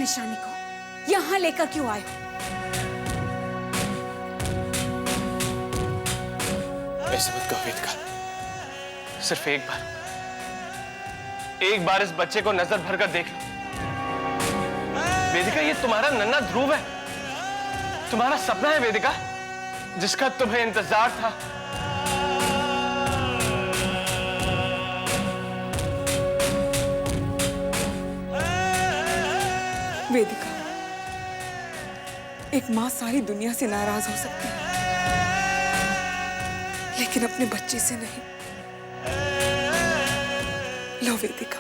निशानी को यहां लेकर क्यों आए हो? ऐसे मत कहो वेदिका, सिर्फ एक बार इस बच्चे को नजर भर कर देख लो। वेदिका, ये तुम्हारा नन्हा ध्रुव है, तुम्हारा सपना है वेदिका, जिसका तुम्हें इंतजार था। वेदिका, एक माँ सारी दुनिया से नाराज हो सकती है, लेकिन अपने बच्चे से नहीं। लो वेदिका,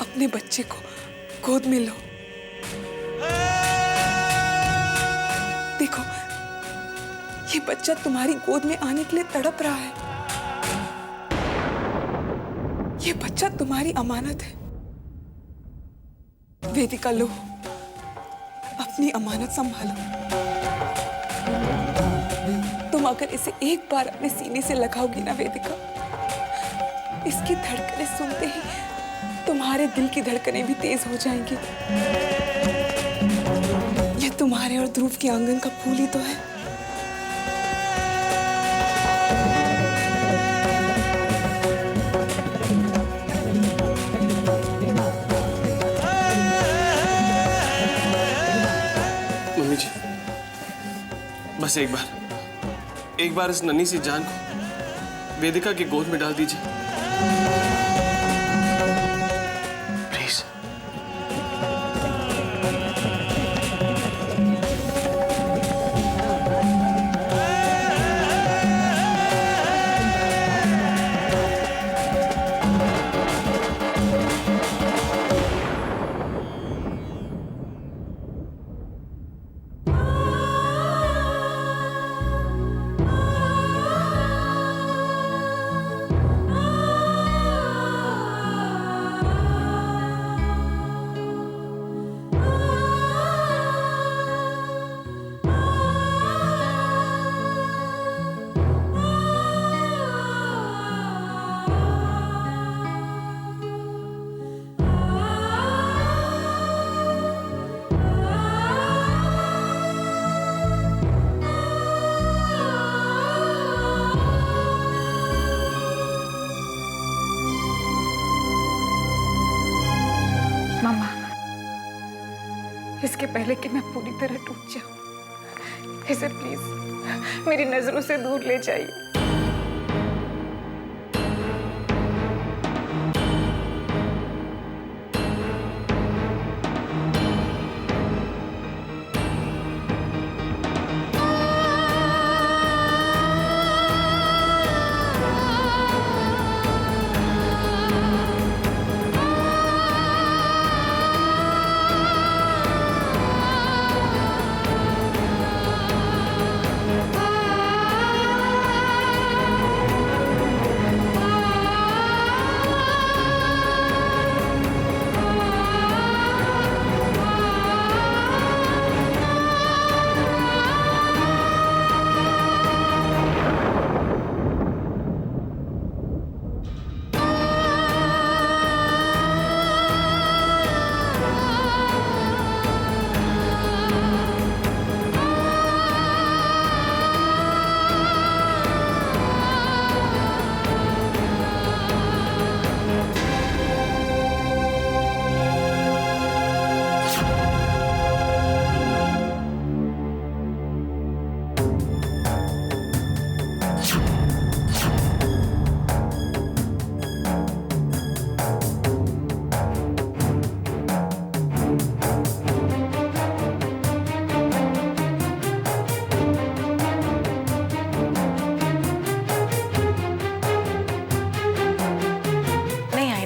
अपने बच्चे को गोद में लो। देखो, ये बच्चा तुम्हारी गोद में आने के लिए तड़प रहा है। ये बच्चा तुम्हारी अमानत है। वेदिका, लो, अपनी अमानत संभालो। तुम अगर इसे एक बार अपने सीने से लगाओगी ना वेदिका, इसकी धड़कनें सुनते ही तुम्हारे दिल की धड़कनें भी तेज हो जाएंगी। ये तुम्हारे और ध्रुव के आंगन का फूल ही तो है। मम्मी जी, बस एक बार इस नन्ही सी जान को वेदिका की गोद में डाल दीजिए। प्लीज। मम्मा, इसके पहले कि मैं पूरी तरह टूट जाऊं, इसे प्लीज मेरी नजरों से दूर ले जाइए।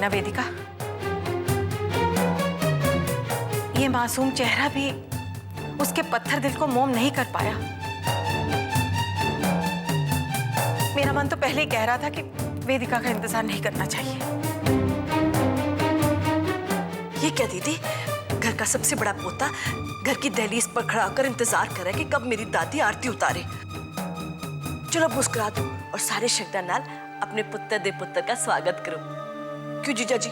ना वेदिका, ये मासूम चेहरा भी उसके पत्थर दिल को मोम नहीं कर पाया। मेरा मन तो पहले ही कह रहा था कि वेदिका का इंतजार नहीं करना चाहिए। ये क्या दीदी, घर का सबसे बड़ा पोता घर की दहलीज पर खड़ा होकर इंतजार कर रहा है कि कब मेरी दादी आरती उतारे। चलो मुस्कुरा दो और सारे शब्दां नाल अपने पुत्र दे पुत्र का स्वागत करो। क्यों जीजा जी,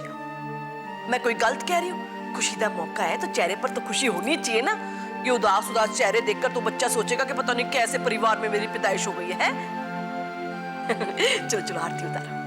मैं कोई गलत कह रही हूँ? खुशी का मौका है तो चेहरे पर तो खुशी होनी चाहिए ना। ये उदास उदास चेहरे देखकर तो बच्चा सोचेगा कि पता नहीं कैसे परिवार में मेरी पैदाइश हो गई है। चलो चलो आरती उतारो।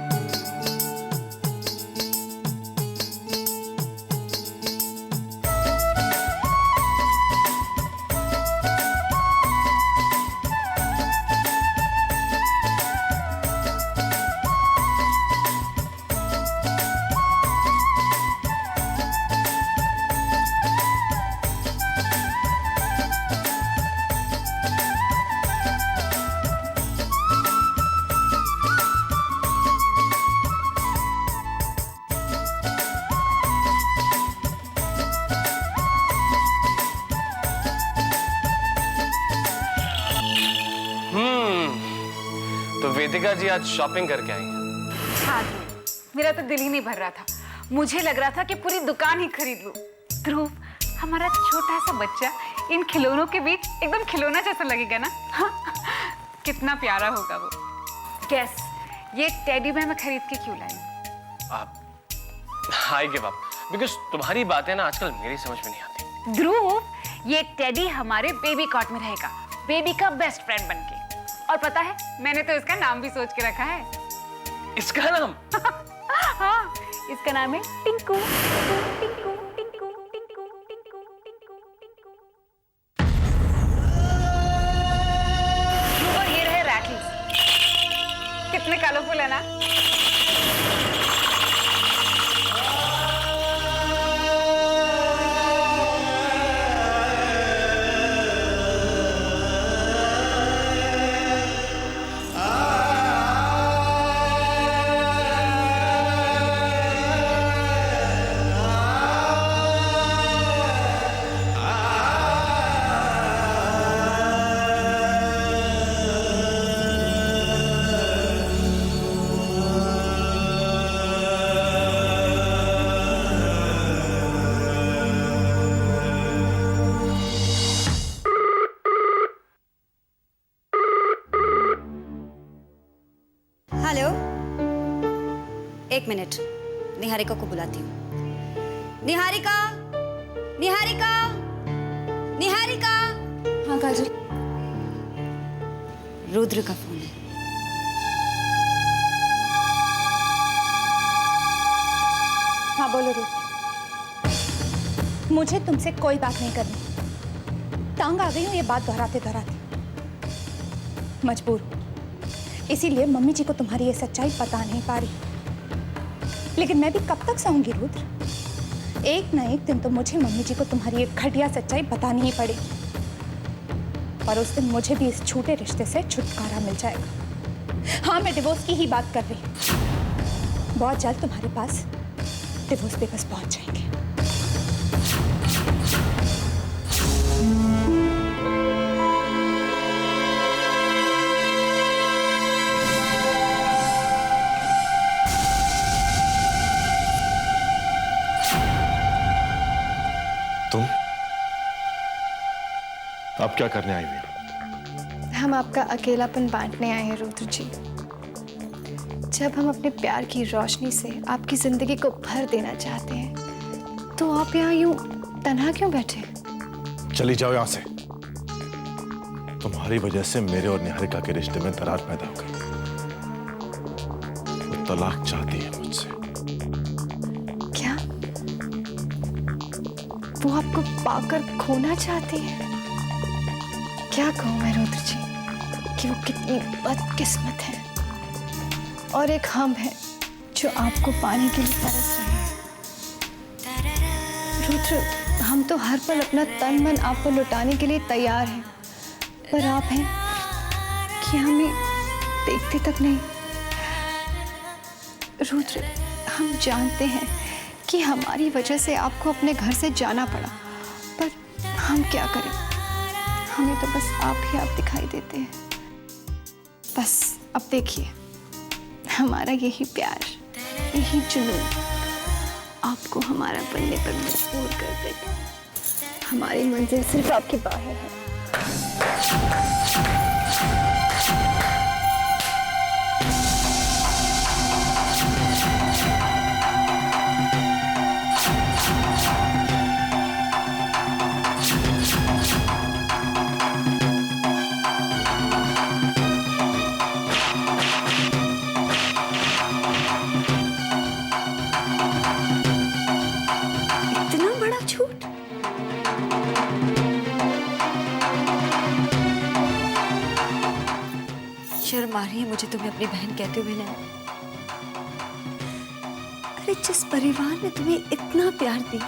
तो वेदिका जी आज शॉपिंग करके आई हैं। हाँ ध्रुव, मेरा तो दिल ही नहीं भर रहा था। मुझे लग रहा था कि पूरी दुकान ही खरीद लूं। ध्रुव, हमारा छोटा सा बच्चा इन खिलौनों के बीच एकदम खिलौना जैसा लगेगा ना। हाँ, कितना प्यारा होगा वो। गैस, ये टेडी बेयर मैं खरीद के क्यों लाई? आई गिव अप, बिकॉज़ तुम्हारी बातें ना आजकल मेरी समझ में नहीं आती। ध्रुव, ये टेडी हमारे बेबी कॉट में रहेगा, बेबी का बेस्ट फ्रेंड बनके। और पता है, मैंने तो इसका नाम भी सोच के रखा है। इसका नाम? हाँ, इसका नाम है टिंकू। टिंकू, टिंकू, टिंकू, टिंकू, टिंकू, टिंकू। और ये रहे रैटल्स। कितने कलरफुल है ना? हेलो, एक मिनट, निहारिका को बुलाती हूँ। निहारिका, निहारिका, निहारिका। हाँ काजल। रुद्र का फोन है। हाँ बोलो रुद्र। मुझे तुमसे कोई बात नहीं करनी। तंग आ गई हूँ ये बात दोहराते दोहराते। मजबूर हूँ, इसीलिए मम्मी जी को तुम्हारी ये सच्चाई बता नहीं पा रही। लेकिन मैं भी कब तक सहूंगी रुद्र? एक ना एक दिन तो मुझे मम्मी जी को तुम्हारी ये घटिया सच्चाई बतानी ही पड़ेगी। पर उस दिन मुझे भी इस झूठे रिश्ते से छुटकारा मिल जाएगा। हाँ, मैं डिवोर्स की ही बात कर रही हूँ। बहुत जल्द तुम्हारे पास डिवोर्स पेपर्स पहुंच जाएंगे। तुम अब क्या करने आई हुई हो? हम आपका अकेलापन बांटने आए हैं रुद्र जी। जब हम अपने प्यार की रोशनी से आपकी जिंदगी को भर देना चाहते हैं, तो आप यहाँ यूं तन्हा क्यों बैठे? चली जाओ यहां से। तुम्हारी वजह से मेरे और निहारिका के रिश्ते में दरार पैदा हो गई। वो तलाक चाहती है मुझसे। क्या वो आपको पाकर खोना चाहती है? क्या कहूँ मैं रुद्र जी कि वो कितनी बदकिस्मत है, और एक हम हैं जो आपको पाने के लिए तरस रहे हैं। रुद्र, हम तो हर पल अपना तन मन आप पर लुटाने के लिए तैयार हैं, पर आप हैं कि हमें देखते तक नहीं। रुद्र, हम जानते हैं कि हमारी वजह से आपको अपने घर से जाना पड़ा, पर हम क्या करें? हमें तो बस आप दिखाई देते हैं। बस अब देखिए, हमारा यही प्यार, यही जुनून आपको हमारा बनने पर मजबूर कर देगा। हमारी मंजिल सिर्फ आपके बाहर है। शर्म आ रही है मुझे तुम्हें अपनी बहन कहते हुए ना। अरे जिस परिवार ने तुम्हें इतना प्यार दिया,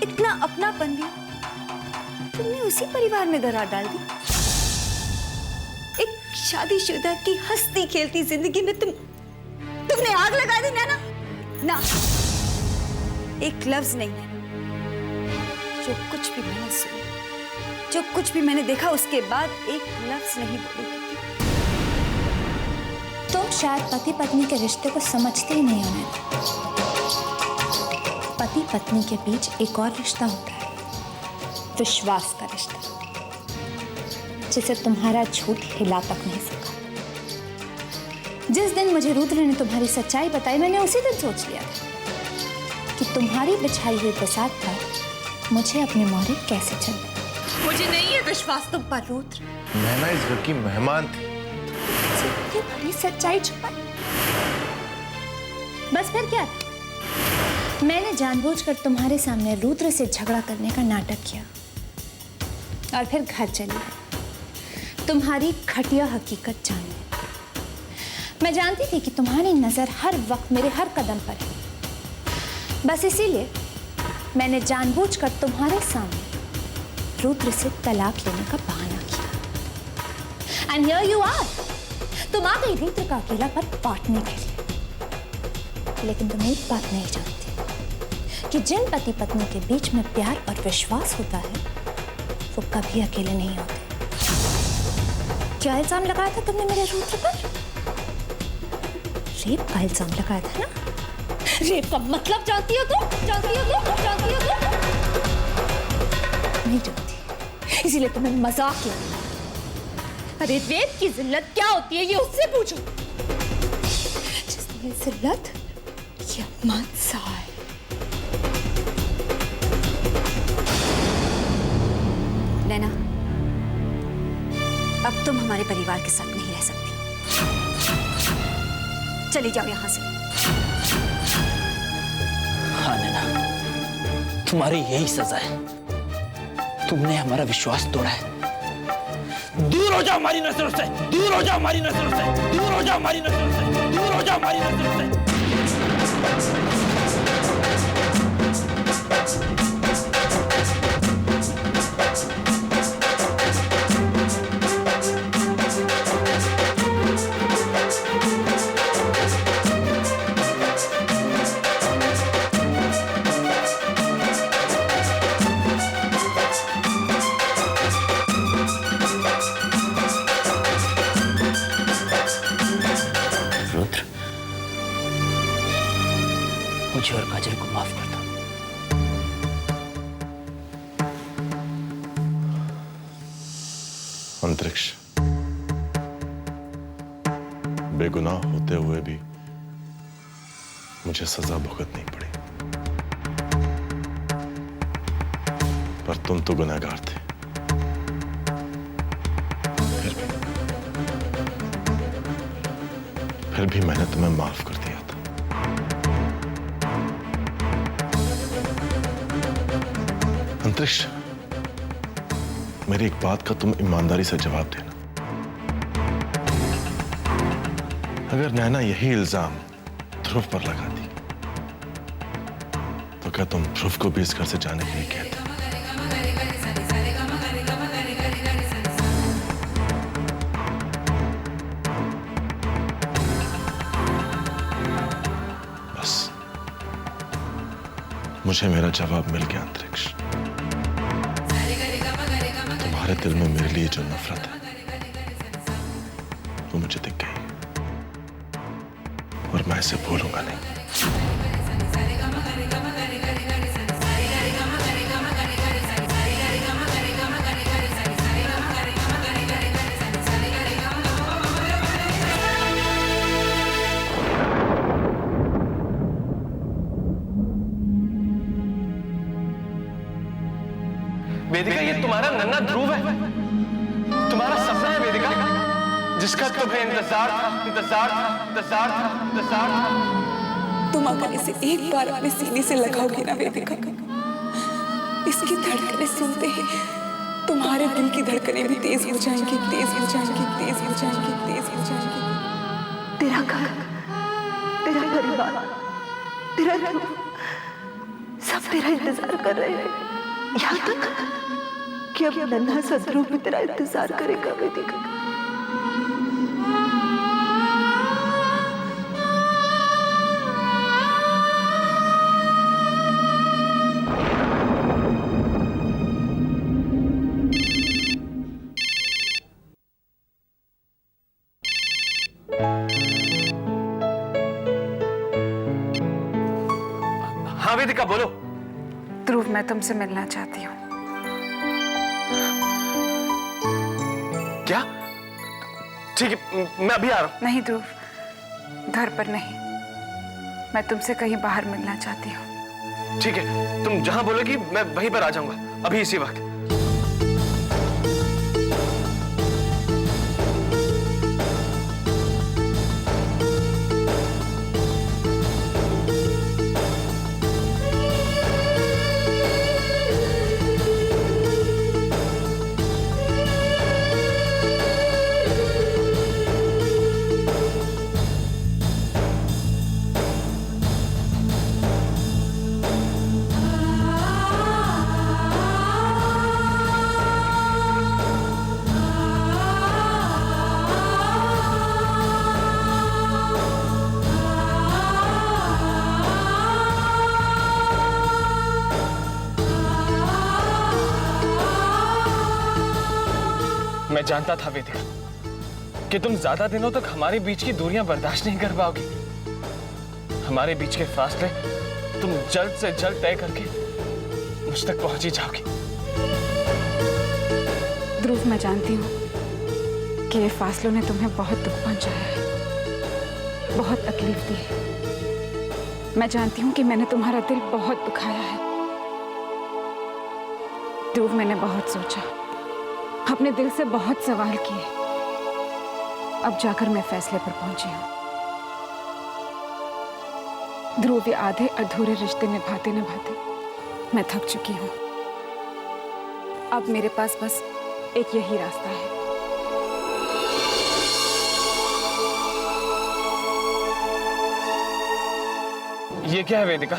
इतना अपनापन दिया, तुमने उसी परिवार में दरार डाल दी। एक शादीशुदा की हंसती खेलती जिंदगी में तुमने आग लगा दी ना। ना, एक लफ्ज नहीं है। जो कुछ भी मैंने सुना, जो कुछ भी मैंने देखा, उसके बाद एक लफ्ज नहीं बोलूंगी। तुम शायद पति पत्नी के रिश्ते को समझते ही नहीं हो। पति पत्नी के बीच एक और रिश्ता होता है, विश्वास का रिश्ता, जिसे तुम्हारा झूठ हिला तक नहीं सका। जिस दिन मुझे रुद्र ने तुम्हारी सच्चाई बताई, मैंने उसी दिन सोच लिया था कि तुम्हारी बिछाई हुई बसात पर मुझे अपने मोहरे कैसे चलना। मुझे नहीं है विश्वास तुम पर रुद्र। मैं ना इस घर की मेहमान थी। बड़ी सच्चाई छुपाई। बस फिर क्या था? मैंने जानबूझकर तुम्हारे सामने रुद्र से झगड़ा करने का नाटक किया और फिर घर चली गई तुम्हारी घटिया हकीकत जानने। मैं जानती थी कि तुम्हारी नजर हर वक्त मेरे हर कदम पर है। बस इसीलिए मैंने जानबूझकर तुम्हारे सामने रुद्र से तलाक लेने का बहाना किया। एंड हियर यू आर, तुम आ गई रुद्र का अकेलापन बांटने के लिए। लेकिन तुम एक बात नहीं जानती कि जिन पति पत्नी के बीच में प्यार और विश्वास होता है, वो कभी अकेले नहीं होते। क्या इल्जाम लगाया था तुमने मेरे रुद्र पर? रेप का इल्जाम लगाया था ना? रेप का मतलब जानती हो तुम? जानती हो तुम? जानती हो तुम? नहीं जानती, इसीलिए तुम्हें मजाक लगा। अरे रेप की जिल्लत क्या होती है, ये उससे पूछो जिसने जिल्लत ये अपमान सहा है। नैना, अब तुम हमारे परिवार के साथ नहीं रह सकती। चली जाओ यहां से। हाँ नैना, तुम्हारी यही सजा है। तुमने हमारा विश्वास तोड़ा है। दूर हो जाओ हमारी नजरों से, दूर हो जाओ हमारी नजरों से, दूर हो जाओ हमारी नजरों से, दूर हो जाओ हमारी नजरों से। मुझे और काजल को माफ कर दो। अंतरिक्ष, बेगुनाह होते हुए भी मुझे सजा भुगतनी पड़ी, पर तुम तो गुनहगार थे। फिर भी मैंने तुम्हें माफ कर दिया था। अंतरिक्ष, मेरी एक बात का तुम ईमानदारी से जवाब देना। अगर नैना यही इल्जाम ध्रुव पर लगाती, तो क्या तुम ध्रुव को भी इस घर से जाने के लिए कहते? बस, मुझे मेरा जवाब मिल गया अंतरिक्ष। तुम्हारे दिल में मेरे लिए जो नफरत है, वो मुझे दिख गई और मैं इसे भूलूंगा नहीं। वेदिका, ये तुम्हारा नन्हा ध्रुव है, तुम्हारा सपना है वेदिका, जिसका तुम्हें इंतजार था, इंतजार था, इंतजार था, इंतजार था। तुम अगर इसे एक बार अपने सीने से लगाओगी ना वेदिका, इसकी धड़कनें सुनते ही तुम्हारे दिल की धड़कनें भी तेज हो जाएंगी, तेज हो जाएंगी, तेज हो जाएंगी, तेज हो जाएंगी। तेरा घर, तेरा परिवार, तेरा ध्रुव, सब तेरा इंतजार कर रहे हैं। यहाँ तक कि अब नन्हा सा ध्रुव भी तेरा इंतजार करेगा वेदिका। हाँ वेदिका बोलो। ध्रुव, मैं तुमसे मिलना चाहती हूँ। क्या? ठीक है, मैं अभी आ रहा हूँ। नहीं ध्रुव, घर पर नहीं, मैं तुमसे कहीं बाहर मिलना चाहती हूँ। ठीक है, तुम जहां बोलोगी मैं वहीं पर आ जाऊंगा, अभी इसी वक्त। मैं जानता था वेदिका कि तुम ज्यादा दिनों तक हमारे बीच की दूरियां बर्दाश्त नहीं कर पाओगी। हमारे बीच के फासले तुम जल्द से जल्द तय करके मुझ तक पहुंच ही जाओगी। ध्रुव, मैं जानती हूँ कि ये फासलों ने तुम्हें बहुत दुख पहुंचाया है, बहुत तकलीफ दी है। मैं जानती हूँ कि मैंने तुम्हारा दिल बहुत दुखाया है। ध्रुव, मैंने बहुत सोचा, अपने दिल से बहुत सवाल किए, अब जाकर मैं फैसले पर पहुंची हूं। ध्रुव, ये आधे अधूरे रिश्ते निभाते निभाते मैं थक चुकी हूं। अब मेरे पास बस एक यही रास्ता है। ये क्या है वेदिका?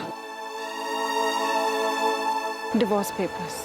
Divorce papers.